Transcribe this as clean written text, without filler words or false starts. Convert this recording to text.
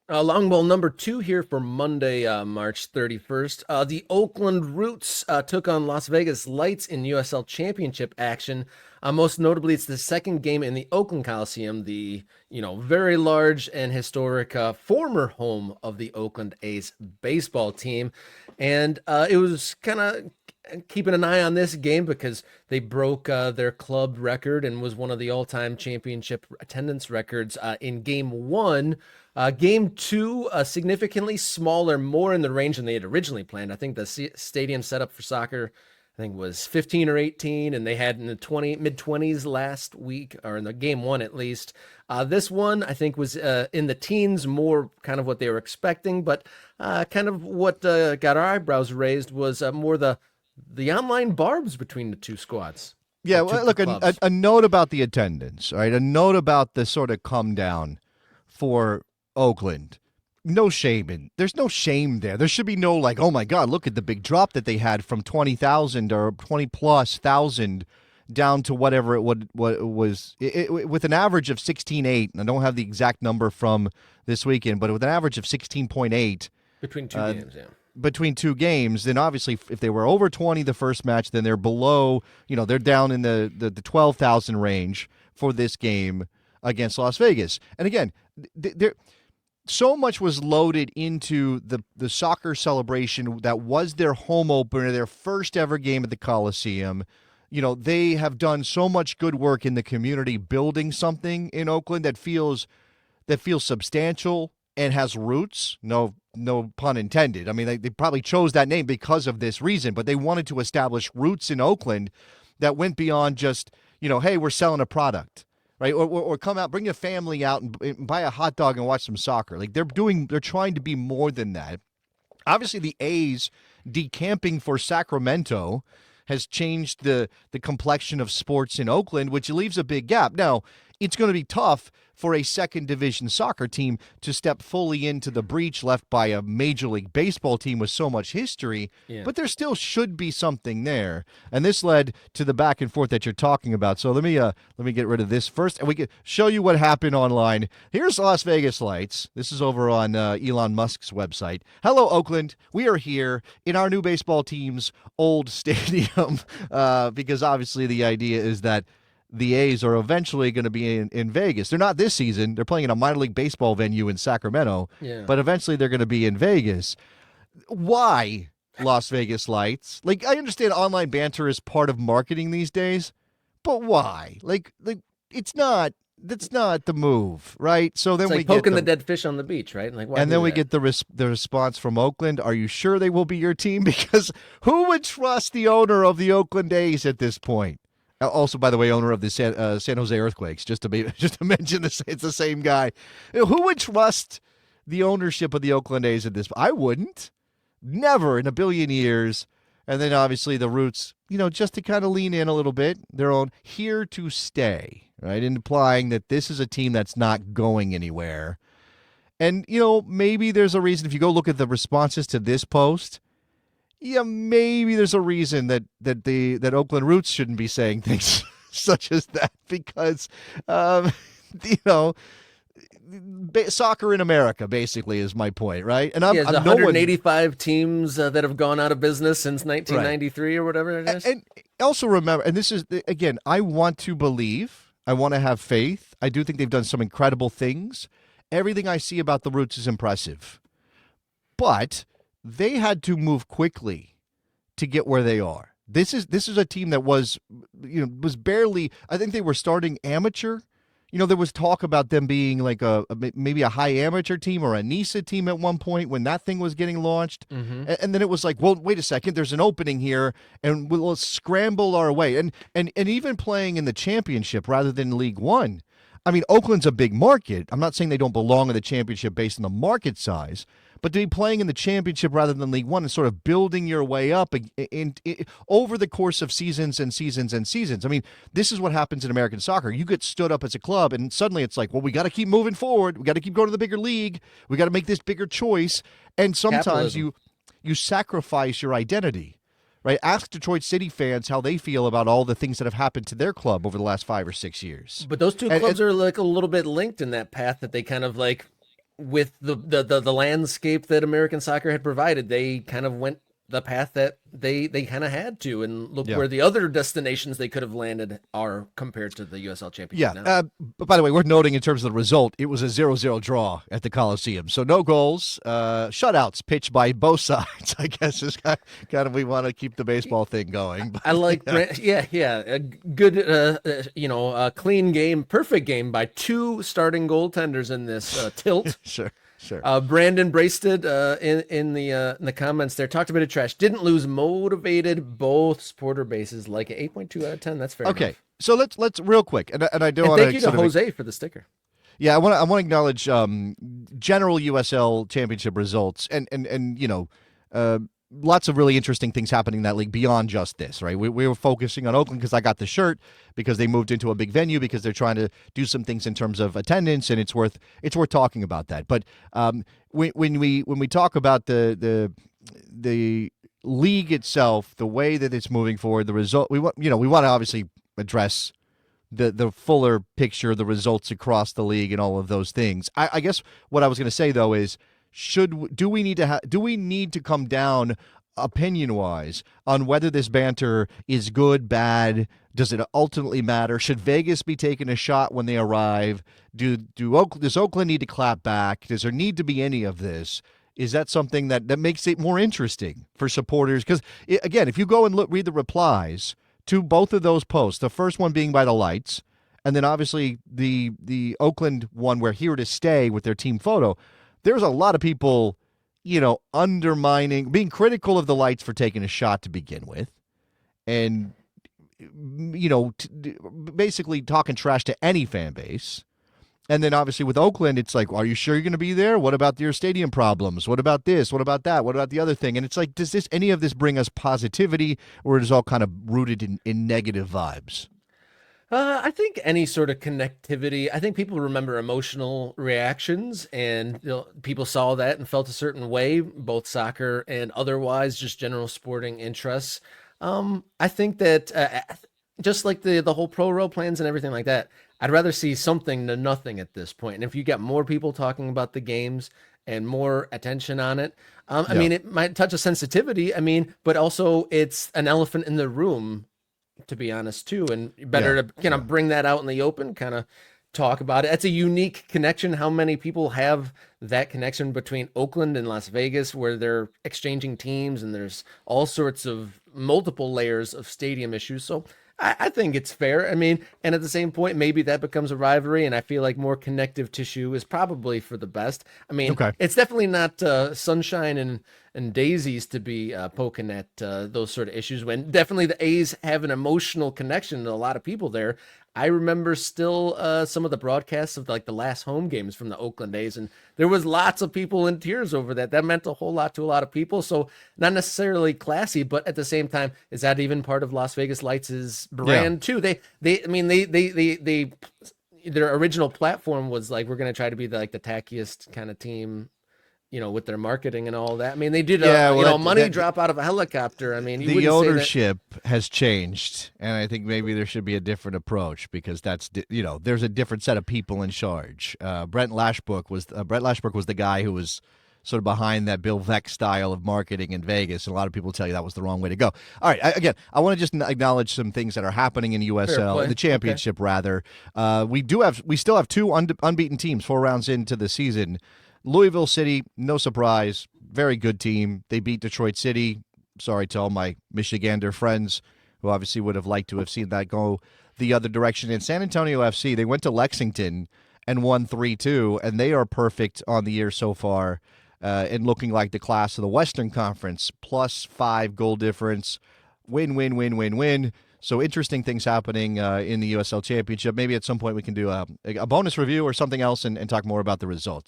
Long ball number two here for Monday, March 31st. The Oakland Roots took on Las Vegas Lights in USL Championship action. Most notably, it's the second game in the Oakland Coliseum, the very large and historic former home of the Oakland A's baseball team. And it was kind of keeping an eye on this game because they broke their club record and was one of the all-time championship attendance records in game one. Game two, significantly smaller, more in the range than they had originally planned. I think the stadium set up for soccer, I think was 15 or 18, and they had in the mid-20s last week, or in the game one at least. This one, I think, was in the teens, more kind of what they were expecting, but kind of what got our eyebrows raised was more the online barbs between the two squads. Yeah, well, look, a note about the attendance, all right? A note about the sort of come down for Oakland. There's no shame there. There should be no like, oh my God, look at the big drop that they had from 20,000 or 20 plus thousand down to whatever it was with an average of 16.8. And I don't have the exact number from this weekend, but with an average of 16.8 between two games, yeah. Between two games, then obviously if they were over 20 the first match, then they're below, they're down in the 12,000 range for this game against Las Vegas. And again, so much was loaded into the soccer celebration that was their home opener, their first ever game at the Coliseum. They have done so much good work in the community building something in Oakland that feels substantial and has roots. No pun intended. I mean, they probably chose that name because of this reason, but they wanted to establish roots in Oakland that went beyond just, hey, we're selling a product. Right, or come out, bring your family out and buy a hot dog and watch some soccer. Like they're trying to be more than that. Obviously, the A's decamping for Sacramento has changed the complexion of sports in Oakland, which leaves a big gap. Now, it's going to be tough for a second division soccer team to step fully into the breach left by a Major League Baseball team with so much history, but there still should be something there. And this led to the back and forth that you're talking about. So let me get rid of this first, and we can show you what happened online. Here's Las Vegas Lights. This is over on Elon Musk's website. Hello, Oakland. We are here in our new baseball team's old stadium because obviously the idea is that the A's are eventually going to be in Vegas. They're not this season. They're playing in a minor league baseball venue in Sacramento, but eventually they're going to be in Vegas. Why Las Vegas Lights? Like, I understand online banter is part of marketing these days, but why? Like that's not the move, right? So then it's like we poking get the dead fish on the beach, right? Like, and then we get the response from Oakland. Are you sure they will be your team? Because who would trust the owner of the Oakland A's at this point? Also, by the way, owner of the San Jose Earthquakes, just to mention this, it's the same guy. Who would trust the ownership of the Oakland A's at this point? I wouldn't. Never in a billion years. And then obviously the Roots, just to kind of lean in a little bit, their own here to stay, right? Implying that this is a team that's not going anywhere. And, maybe there's a reason if you go look at the responses to this post. Yeah, maybe there's a reason that Oakland Roots shouldn't be saying things such as that because, soccer in America basically is my point, right? And I'm 185 teams that have gone out of business since 1993 or whatever it is. And also remember, and this is again, I want to believe, I want to have faith. I do think they've done some incredible things. Everything I see about the Roots is impressive, but they had to move quickly to get where they are. This is a team that was barely. I think they were starting amateur. There was talk about them being like maybe a high amateur team or a NISA team at one point when that thing was getting launched. Mm-hmm. And then it was like, well, wait a second, there's an opening here, and we'll scramble our way. And even playing in the championship rather than League One. I mean, Oakland's a big market. I'm not saying they don't belong in the championship based on the market size. But to be playing in the championship rather than League One and sort of building your way up over the course of seasons and seasons and seasons. I mean, this is what happens in American soccer. You get stood up as a club, and suddenly it's like, well, we got to keep moving forward. We got to keep going to the bigger league. We got to make this bigger choice. And sometimes you sacrifice your identity. Right? Ask Detroit City fans how they feel about all the things that have happened to their club over the last 5 or 6 years. But those two clubs are like a little bit linked in that path that they kind of like with the landscape that American soccer had provided, they kind of went the path that they kind of had to, and look Yeah. where the other destinations they could have landed are compared to the USL Championship Yeah. now. But by the way, worth noting in terms of the result, it was a 0-0 draw at the Coliseum. So no goals, shutouts pitched by both sides, I guess is kind of we want to keep the baseball thing going. I like, yeah, a good, clean game, perfect game by two starting goaltenders in this tilt. Sure. Sure. Brandon Brasted in the comments there talked a bit of trash. Didn't lose, motivated both supporter bases, like an 8.2 out of 10. That's fair Okay, enough. so let's real quick, and I don't And want thank you to Jose for the sticker. Yeah, I want to acknowledge general USL Championship results, and lots of really interesting things happening in that league beyond just this. Right, we were focusing on Oakland because I got the shirt, because they moved into a big venue, because they're trying to do some things in terms of attendance, and it's worth talking about that. But when we talk about the league itself, the way that it's moving forward, the result we want to obviously address the fuller picture, the results across the league, and all of those things. I guess what I was going to say though is, do we need to come down opinion wise on whether this banter is good, bad? Does it ultimately matter? Should Vegas be taking a shot when they arrive? Does Oakland need to clap back? Does there need to be any of this? Is that something that makes it more interesting for supporters? Because again, if you go and read the replies to both of those posts, the first one being by the Lights, and then obviously the Oakland one where Here to Stay with their team photo, there's a lot of people, undermining, being critical of the Lights for taking a shot to begin with, and basically talking trash to any fan base. And then obviously with Oakland, it's like, are you sure you're going to be there? What about your stadium problems? What about this? What about that? What about the other thing? And it's like, does any of this bring us positivity, or is it all kind of rooted in negative vibes? I think any sort of connectivity, I think people remember emotional reactions, and people saw that and felt a certain way, both soccer and otherwise, just general sporting interests. I think that just like the whole pro row plans and everything like that, I'd rather see something than nothing at this point. And if you get more people talking about the games and more attention on it, I mean, it might touch a sensitivity. I mean, but also it's an elephant in the room, to be honest, too, and better to kind of bring that out in the open, kind of talk about it. It's a unique connection. How many people have that connection between Oakland and Las Vegas, where they're exchanging teams and there's all sorts of multiple layers of stadium issues? So I think it's fair. I mean, and at the same point, maybe that becomes a rivalry, and I feel like more connective tissue is probably for the best. I mean, It's definitely not sunshine and daisies to be poking at those sort of issues, when definitely the A's have an emotional connection to a lot of people there. I remember still some of the broadcasts of like the last home games from the Oakland A's, and there was lots of people in tears over that. That meant a whole lot to a lot of people. So not necessarily classy, but at the same time, is that even part of Las Vegas Lights' brand too? They their original platform was like, we're going to try to be the tackiest kind of team, with their marketing and all that. I mean, they did money drop out of a helicopter. I mean, the ownership has changed, and I think maybe there should be a different approach, because that's there's a different set of people in charge. Brett Lashbrook was the guy who was sort of behind that Bill Veeck style of marketing in Vegas, and a lot of people tell you that was the wrong way to go. All right, I want to just acknowledge some things that are happening in USL, in the championship rather. We still have two unbeaten teams 4 rounds into the season. Louisville City, no surprise, very good team. They beat Detroit City. Sorry to all my Michigander friends who obviously would have liked to have seen that go the other direction. In San Antonio FC, they went to Lexington and won 3-2, and they are perfect on the year so far, and looking like the class of the Western Conference, +5 goal difference, win. So interesting things happening in the USL Championship. Maybe at some point we can do a bonus review or something else and talk more about the results.